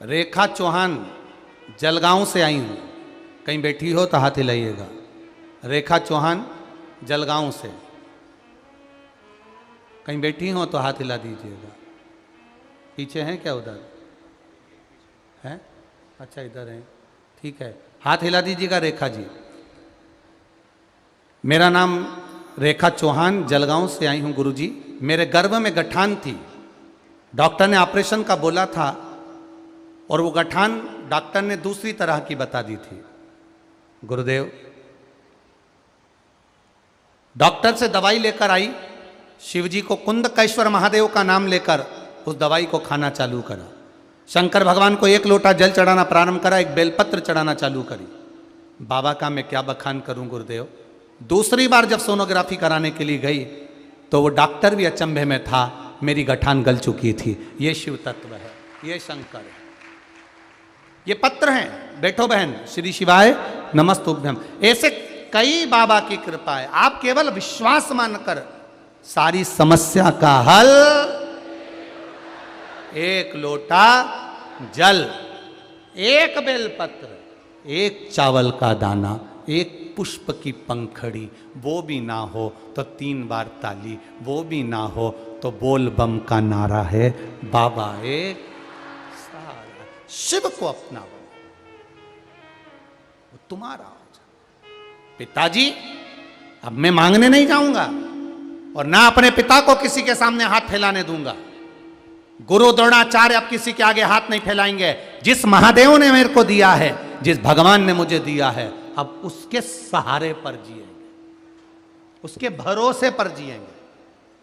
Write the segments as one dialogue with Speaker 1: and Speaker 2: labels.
Speaker 1: रेखा चौहान जलगांव से आई हूँ, कहीं बैठी हो तो हाथ हिलाइएगा। रेखा चौहान जलगांव से कहीं बैठी हो तो हाथ हिला दीजिएगा। पीछे हैं क्या? उधर हैं? अच्छा इधर हैं, ठीक है, हाथ हिला दीजिएगा। रेखा जी, मेरा नाम रेखा चौहान, जलगांव से आई हूँ गुरुजी। मेरे गर्भ में गठान थी, डॉक्टर ने ऑपरेशन का बोला था और वो गठान डॉक्टर ने दूसरी तरह की बता दी थी। गुरुदेव, डॉक्टर से दवाई लेकर आई, शिवजी को कुंदकेश्वर महादेव का नाम लेकर उस दवाई को खाना चालू करा। शंकर भगवान को 1 लोटा जल चढ़ाना प्रारंभ करा, एक बेलपत्र चढ़ाना चालू करी। बाबा का मैं क्या बखान करूं गुरुदेव। दूसरी बार जब सोनोग्राफी कराने के लिए गई तो वो डॉक्टर भी अचंभे में था, मेरी गठान गल चुकी थी। ये शिव तत्व है, ये शंकर है। ये पत्र हैं, बैठो बहन, श्री शिवाय नमस्तुभ्यम। ऐसे कई बाबा की कृपा है। आप केवल विश्वास मानकर सारी समस्या का हल, 1 लोटा जल, 1 बेलपत्र, 1 चावल का दाना, 1 पुष्प की पंखड़ी, वो भी ना हो तो 3 बार ताली, वो भी ना हो तो बोल बम का नारा है। बाबा एक सारा शिव को अपना बनो, वो तुम्हारा हो जाए। पिताजी, अब मैं मांगने नहीं जाऊंगा और ना अपने पिता को किसी के सामने हाथ फैलाने दूंगा। गुरु द्रोणाचार्य अब किसी के आगे हाथ नहीं फैलाएंगे। जिस महादेव ने मेरे को दिया है, जिस भगवान ने मुझे दिया है, अब उसके सहारे पर जिएंगे, उसके भरोसे पर जिएंगे,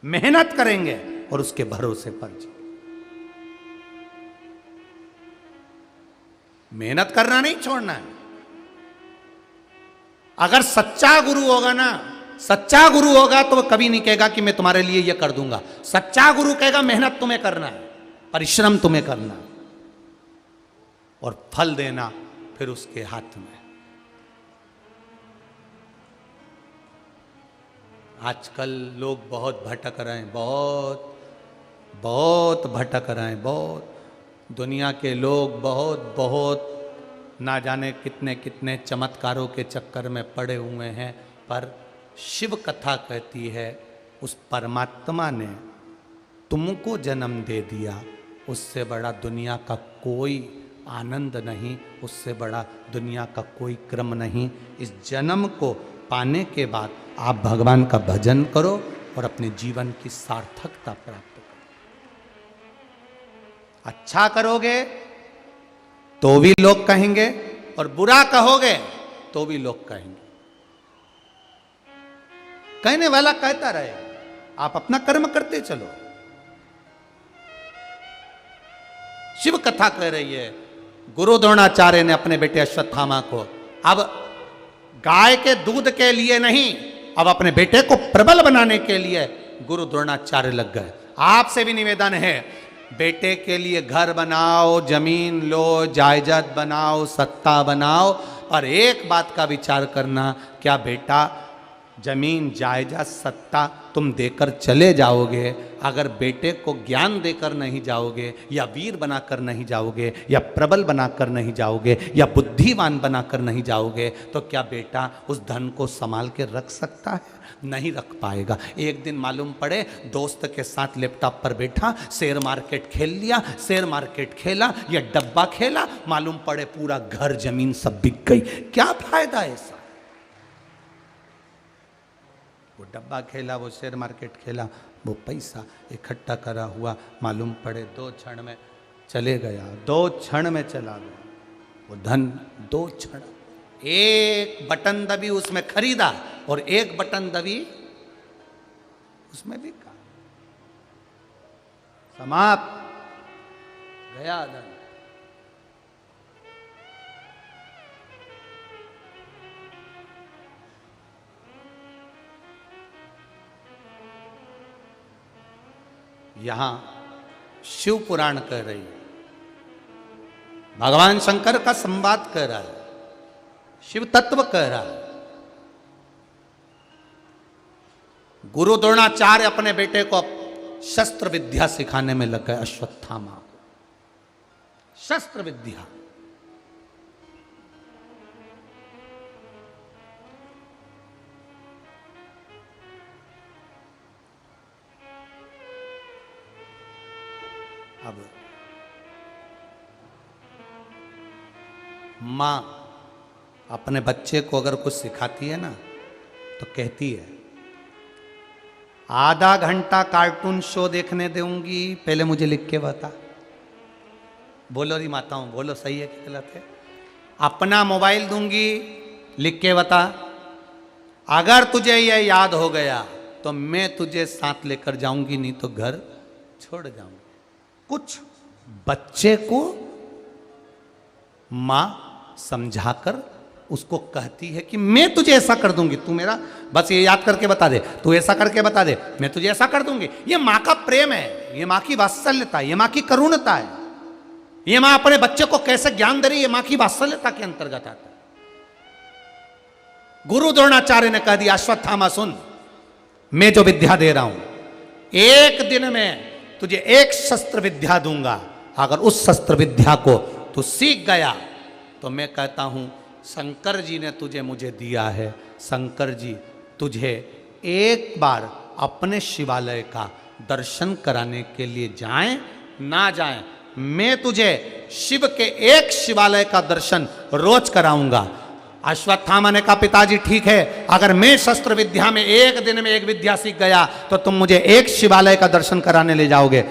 Speaker 1: मेहनत करेंगे और उसके भरोसे पर जिएंगे। मेहनत करना नहीं छोड़ना है। अगर सच्चा गुरु होगा ना, सच्चा गुरु होगा तो वो कभी नहीं कहेगा कि मैं तुम्हारे लिए ये कर दूंगा। सच्चा गुरु कहेगा मेहनत तुम्हें करना है, परिश्रम तुम्हें करना है और फल देना फिर उसके हाथ में। आजकल लोग बहुत भटक रहे हैं, बहुत भटक रहे हैं, बहुत। दुनिया के लोग बहुत ना जाने कितने कितने चमत्कारों के चक्कर में पड़े हुए हैं। पर शिव कथा कहती है, उस परमात्मा ने तुमको जन्म दे दिया, उससे बड़ा दुनिया का कोई आनंद नहीं, उससे बड़ा दुनिया का कोई क्रम नहीं। इस जन्म को पाने के बाद आप भगवान का भजन करो और अपने जीवन की सार्थकता प्राप्त करो। अच्छा करोगे तो भी लोग कहेंगे और बुरा कहोगे तो भी लोग कहेंगे। कहने वाला कहता रहे, आप अपना कर्म करते चलो। शिव कथा कह रही है, गुरु द्रोणाचार्य ने अपने बेटे अश्वत्थामा को अब गाय के दूध के लिए नहीं, अब अपने बेटे को प्रबल बनाने के लिए गुरु द्रोणाचार्य लग गए। आपसे भी निवेदन है, बेटे के लिए घर बनाओ, जमीन लो, जायदाद बनाओ, सत्ता बनाओ, और एक बात का विचार करना, क्या बेटा जमीन जायदाद सत्ता तुम देकर चले जाओगे, अगर बेटे को ज्ञान देकर नहीं जाओगे, या वीर बनाकर नहीं जाओगे, या प्रबल बनाकर नहीं जाओगे, या बुद्धिमान बनाकर नहीं जाओगे, तो क्या बेटा उस धन को संभाल के रख सकता है? नहीं रख पाएगा। एक दिन मालूम पड़े दोस्त के साथ लैपटॉप पर बैठा, शेयर मार्केट खेल लिया, शेयर मार्केट खेला या डब्बा खेला, मालूम पड़े पूरा घर जमीन सब बिक गई। क्या फायदा ऐसा? वो डब्बा खेला, वो शेयर मार्केट खेला, वो पैसा इकट्ठा करा हुआ मालूम पड़े 2 क्षण में चले गया, 2 क्षण में चला गया वो धन। 2 क्षण, एक बटन दबी उसमें खरीदा और एक बटन दबी उसमें बिका, समाप्त, गया धन। यहां शिव पुराण कह रही है, भगवान शंकर का संवाद कह रहा है, शिव तत्व कह रहा है। गुरु द्रोणाचार्य अपने बेटे को शस्त्र विद्या सिखाने में लग गए, अश्वत्थामा। शस्त्र विद्या। अब मां अपने बच्चे को अगर कुछ सिखाती है ना तो कहती है आधा घंटा कार्टून शो देखने दूंगी, पहले मुझे लिख के बता। बोलो री माताओं, बोलो सही है कि गलत है? अपना मोबाइल दूंगी, लिख के बता। अगर तुझे यह याद हो गया तो मैं तुझे साथ लेकर जाऊंगी, नहीं तो घर छोड़ जाऊंगी। कुछ बच्चे को मां समझाकर उसको कहती है कि मैं तुझे ऐसा कर दूंगी, तू मेरा बस ये याद करके बता दे, तू ऐसा करके बता दे, मैं तुझे ऐसा कर दूंगी। ये मां का प्रेम है, ये मां की वात्सल्यता है, ये मां की करुणता है। ये मां अपने बच्चे को कैसे ज्ञान दे रही है, मां की वात्सल्यता के अंतर्गत आता है। गुरु द्रोणाचार्य ने कह दिया अश्वत्थामा सुन, मैं जो विद्या दे रहा हूं, एक दिन में तुझे एक शस्त्र विद्या दूंगा। अगर उस शस्त्र विद्या को तू सीख गया तो मैं कहता हूं शंकर जी ने तुझे मुझे दिया है। शंकर जी तुझे एक बार अपने शिवालय का दर्शन कराने के लिए जाएं ना जाएं, मैं तुझे शिव के एक शिवालय का दर्शन रोज कराऊंगा। अश्वत्थामा ने कहा पिताजी ठीक है, अगर मैं शस्त्र विद्या में एक दिन में एक विद्या सीख गया तो तुम मुझे एक शिवालय का दर्शन कराने ले जाओगे।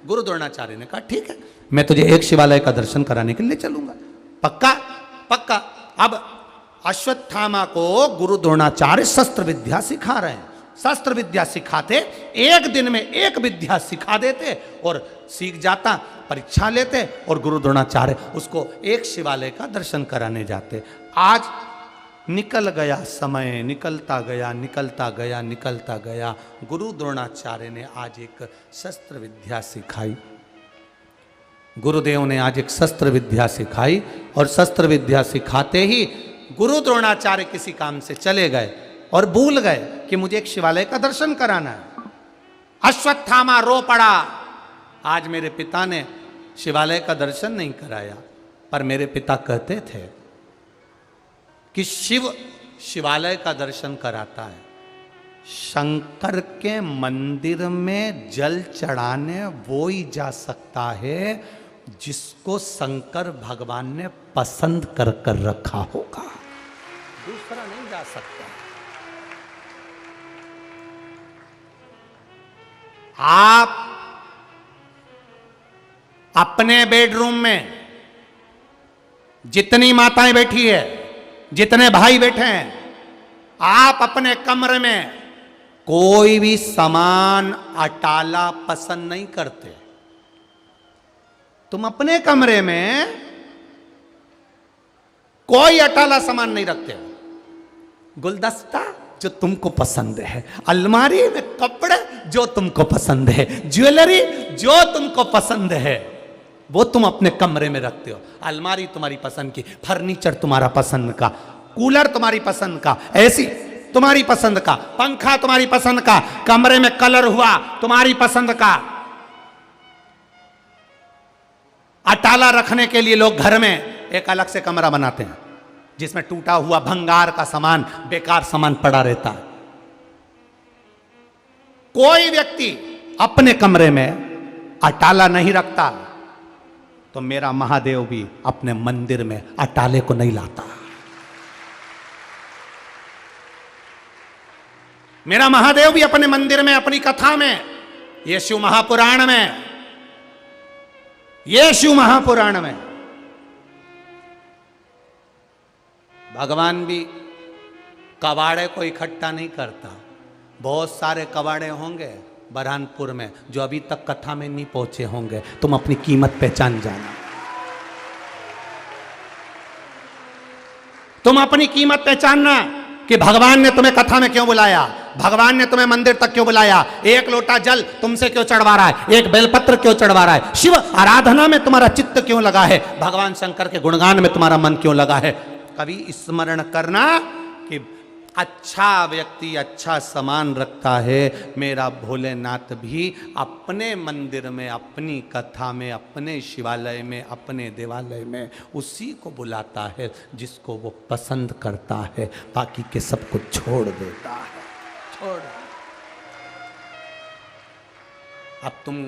Speaker 1: गुरु द्रोणाचार्य ने कहा ठीक है, मैं तुझे एक शिवालय का दर्शन कराने के लिए चलूंगा। पक्का? पक्का। अब अश्वत्थामा को गुरु द्रोणाचार्य शस्त्र विद्या सिखा रहे हैं। शस्त्र विद्या सिखाते, एक दिन में एक विद्या सिखा देते और सीख जाता, परीक्षा लेते और गुरु द्रोणाचार्य उसको एक शिवालय का दर्शन कराने जाते। आज निकल गया समय, निकलता गया निकलता गया निकलता गया। गुरु द्रोणाचार्य ने आज एक शस्त्र विद्या सिखाई। गुरुदेव ने आज एक शस्त्र विद्या सिखाई और शस्त्र विद्या सिखाते ही गुरु द्रोणाचार्य किसी काम से चले गए और भूल गए कि मुझे एक शिवालय का दर्शन कराना है। अश्वत्थामा रो पड़ा, आज मेरे पिता ने शिवालय का दर्शन नहीं कराया। पर मेरे पिता कहते थे कि शिव शिवालय का दर्शन कराता है, शंकर के मंदिर में जल चढ़ाने वो ही जा सकता है जिसको शंकर भगवान ने पसंद कर कर रखा होगा, दूसरा नहीं जा सकता। आप अपने बेडरूम में जितनी माताएं बैठी है, जितने भाई बैठे हैं, आप अपने कमरे में कोई भी सामान अटाला पसंद नहीं करते। तुम अपने कमरे में कोई अटाला सामान नहीं रखते। गुलदस्ता जो तुमको पसंद है, अलमारी में कपड़े जो तुमको पसंद है, ज्वेलरी जो तुमको पसंद है, वो तुम अपने कमरे में रखते हो। अलमारी तुम्हारी पसंद की, फर्नीचर तुम्हारा पसंद का, कूलर तुम्हारी पसंद का, एसी तुम्हारी पसंद का, पंखा तुम्हारी पसंद का, कमरे में कलर हुआ तुम्हारी पसंद का। अटाला रखने के लिए लोग घर में एक अलग से कमरा बनाते हैं जिसमें टूटा हुआ भंगार का सामान, बेकार सामान पड़ा रहता है। कोई व्यक्ति अपने कमरे में अटाला नहीं रखता तो मेरा महादेव भी अपने मंदिर में अटाले को नहीं लाता। मेरा महादेव भी अपने मंदिर में, अपनी कथा में, ये शिव महापुराण में, ये शिव महापुराण में भगवान भी कबाड़े को इकट्ठा नहीं करता। बहुत सारे कबाड़े होंगे बरहानपुर में जो अभी तक कथा में नहीं पहुंचे होंगे, तुम अपनी कीमत पहचान जाना। तुम अपनी कीमत पहचानना कि भगवान ने तुम्हें कथा में क्यों बुलाया, भगवान ने तुम्हें मंदिर तक क्यों बुलाया, एक लोटा जल तुमसे क्यों चढ़वा रहा है, एक बेलपत्र क्यों चढ़वा रहा है, शिव आराधना में तुम्हारा चित्त क्यों लगा है, भगवान शंकर के गुणगान में तुम्हारा मन क्यों लगा है। कभी स्मरण करना कि अच्छा व्यक्ति अच्छा सामान रखता है, मेरा भोलेनाथ भी अपने मंदिर में, अपनी कथा में, अपने शिवालय में, अपने देवालय में उसी को बुलाता है जिसको वो पसंद करता है, बाकी के सबको छोड़ देता है। छोड़। अब तुम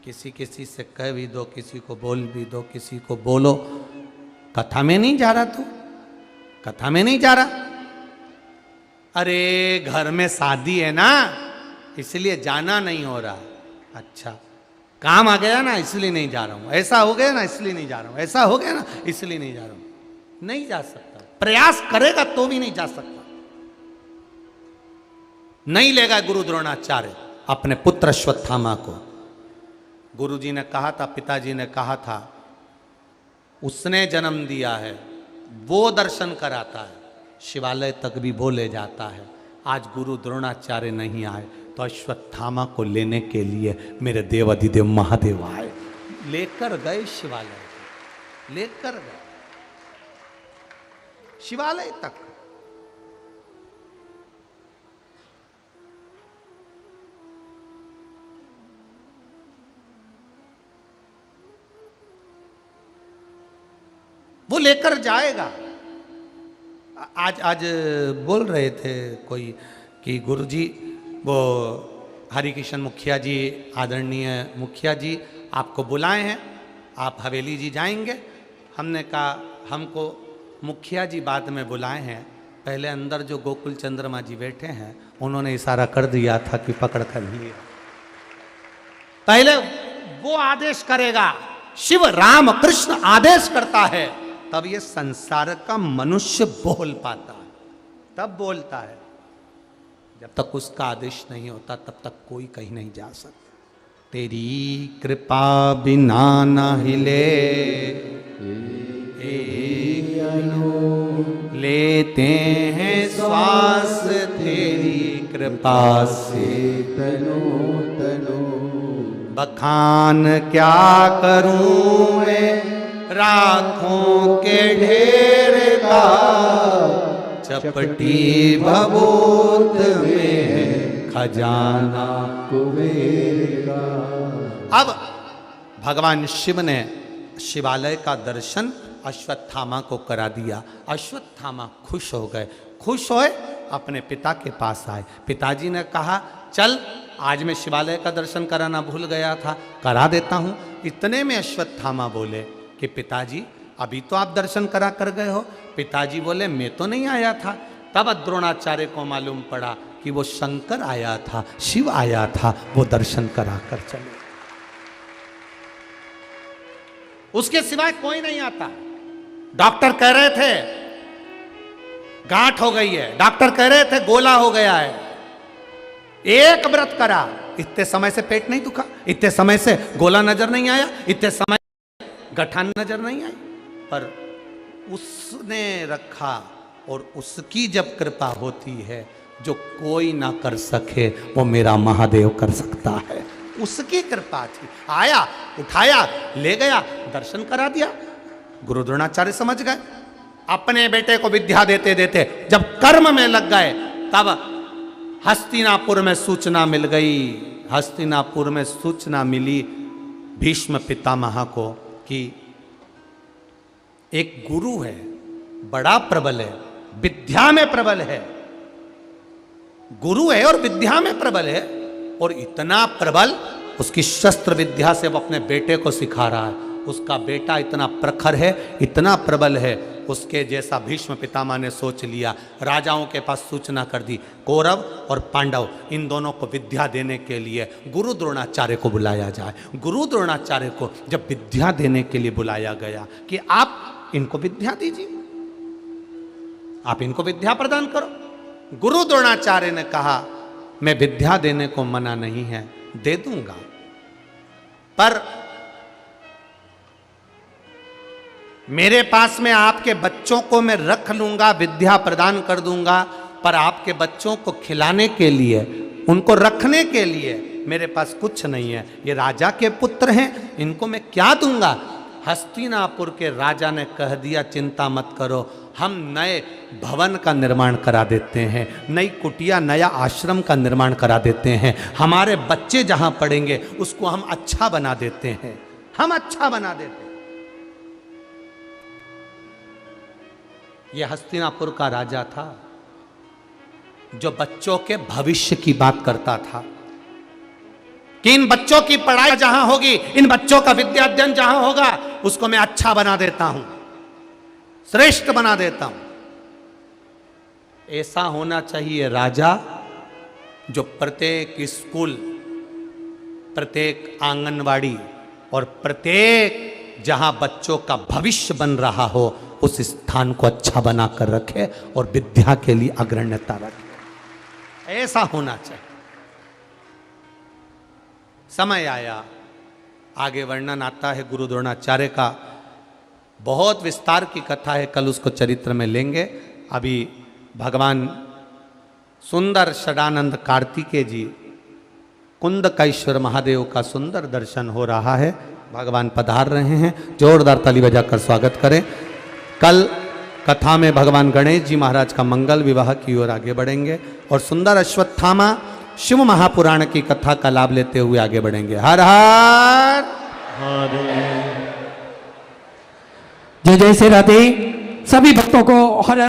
Speaker 1: किसी से कह भी दो, किसी को बोल भी दो, किसी को बोलो, कथा में नहीं जा रहा तू, कथा में नहीं जा रहा। अरे घर में शादी है ना, इसलिए जाना नहीं हो रहा। अच्छा, काम आ गया ना इसलिए नहीं जा रहा हूं, ऐसा हो गया ना इसलिए नहीं जा रहा हूं, ऐसा हो गया ना इसलिए नहीं जा रहा हूं। नहीं जा सकता, प्रयास करेगा तो भी नहीं जा सकता। नहीं लेगा गुरु द्रोणाचार्य अपने पुत्र अश्वत्थामा को। गुरुजी ने कहा था, पिताजी ने कहा था, उसने जन्म दिया है, वो दर्शन कराता है, शिवालय तक भी वो ले जाता है। आज गुरु द्रोणाचार्य नहीं आए तो अश्वत्थामा को लेने के लिए मेरे देव अधिदेव महादेव आए, लेकर गए शिवालय, लेकर गए शिवालय तक। वो लेकर जाएगा। आज बोल रहे थे कोई कि गुरुजी, वो हरिकिशन मुखिया जी, आदरणीय मुखिया जी आपको बुलाए हैं, आप हवेली जी जाएंगे। हमने कहा हमको मुखिया जी बाद में बुलाए हैं, पहले अंदर जो गोकुल चंद्रमा जी बैठे हैं उन्होंने इशारा कर दिया था कि पकड़ कर लिया, पहले वो आदेश करेगा। शिव राम कृष्ण आदेश करता है तब ये संसार का मनुष्य बोल पाता है, तब बोलता है। जब तक उसका आदेश नहीं होता तब तक कोई कहीं नहीं जा सकता। तेरी कृपा बिना न हिले लेते हैं श्वास, तेरी कृपा से तनो तनो। बखान क्या करूं मैं राखों के ढेर का, चपटी भभूत में खजाना कुबेर का। अब भगवान शिव ने शिवालय का दर्शन अश्वत्थामा को करा दिया। अश्वत्थामा खुश हो गए, खुश होए अपने पिता के पास आए। पिताजी ने कहा चल, आज मैं शिवालय का दर्शन कराना भूल गया था, करा देता हूँ। इतने में अश्वत्थामा बोले कि पिताजी अभी तो आप दर्शन करा कर गए हो। पिताजी बोले मैं तो नहीं आया था। तब द्रोणाचार्य को मालूम पड़ा कि वो शंकर आया था, शिव आया था, वो दर्शन करा कर चले। उसके सिवाय कोई नहीं आता। डॉक्टर कह रहे थे गांठ हो गई है, डॉक्टर कह रहे थे गोला हो गया है, एक व्रत करा, इतने समय से पेट नहीं दुखा, इतने समय से गोला नजर नहीं आया, इतने समय गठान नजर नहीं आई, पर उसने रखा। और उसकी जब कृपा होती है, जो कोई ना कर सके वो मेरा महादेव कर सकता है। उसकी कृपा थी, आया, उठाया, ले गया, दर्शन करा दिया। गुरु द्रोणाचार्य समझ गए। अपने बेटे को विद्या देते देते जब कर्म में लग गए, तब हस्तिनापुर में सूचना मिल गई। हस्तिनापुर में सूचना मिली भीष्म पितामह को कि एक गुरु है, बड़ा प्रबल है, विद्या में प्रबल है। गुरु है और विद्या में प्रबल है, और इतना प्रबल उसकी शस्त्र विद्या से वो अपने बेटे को सिखा रहा है। उसका बेटा इतना प्रखर है, इतना प्रबल है, उसके जैसा भीष्म पितामह ने सोच लिया। राजाओं के पास सूचना कर दी, कौरव और पांडव इन दोनों को विद्या देने के लिए गुरु द्रोणाचार्य को बुलाया जाए। गुरु द्रोणाचार्य को जब विद्या देने के लिए बुलाया गया कि आप इनको विद्या दीजिए, आप इनको विद्या प्रदान करो। गुरु द्रोणाचार्य ने कहा मैं विद्या देने को मना नहीं है, दे दूंगा, पर मेरे पास में आपके बच्चों को मैं रख लूंगा, विद्या प्रदान कर दूंगा, पर आपके बच्चों को खिलाने के लिए, उनको रखने के लिए मेरे पास कुछ नहीं है। ये राजा के पुत्र हैं, इनको मैं क्या दूंगा। हस्तिनापुर के राजा ने कह दिया चिंता मत करो, हम नए भवन का निर्माण करा देते हैं, नई कुटिया, नया आश्रम का निर्माण करा देते हैं। हमारे बच्चे जहां पढ़ेंगे उसको हम अच्छा बना देते हैं, हम अच्छा बना देते हैं। यह हस्तिनापुर का राजा था जो बच्चों के भविष्य की बात करता था कि इन बच्चों की पढ़ाई जहां होगी, इन बच्चों का विद्याध्ययन जहां होगा, उसको मैं अच्छा बना देता हूं, श्रेष्ठ बना देता हूं। ऐसा होना चाहिए राजा जो प्रत्येक स्कूल, प्रत्येक आंगनवाड़ी और प्रत्येक जहां बच्चों का भविष्य बन रहा हो, उस स्थान को अच्छा बनाकर रखे और विद्या के लिए अग्रण्यता रखे। ऐसा होना चाहिए। समय आया, आगे वर्णन आता है गुरु द्रोणाचार्य का, बहुत विस्तार की कथा है, कल उसको चरित्र में लेंगे। अभी भगवान सुंदर षडानंद कार्तिकेय जी, कुंदकेश्वर महादेव का सुंदर दर्शन हो रहा है। भगवान पधार रहे हैं, जोरदार ताली बजाकर स्वागत करें। कल कथा में भगवान गणेश जी महाराज का मंगल विवाह की ओर आगे बढ़ेंगे और सुंदर अश्वत्थामा शिव महापुराण की कथा का लाभ लेते हुए आगे बढ़ेंगे। हर हर
Speaker 2: जय जय से राधे। सभी भक्तों को हर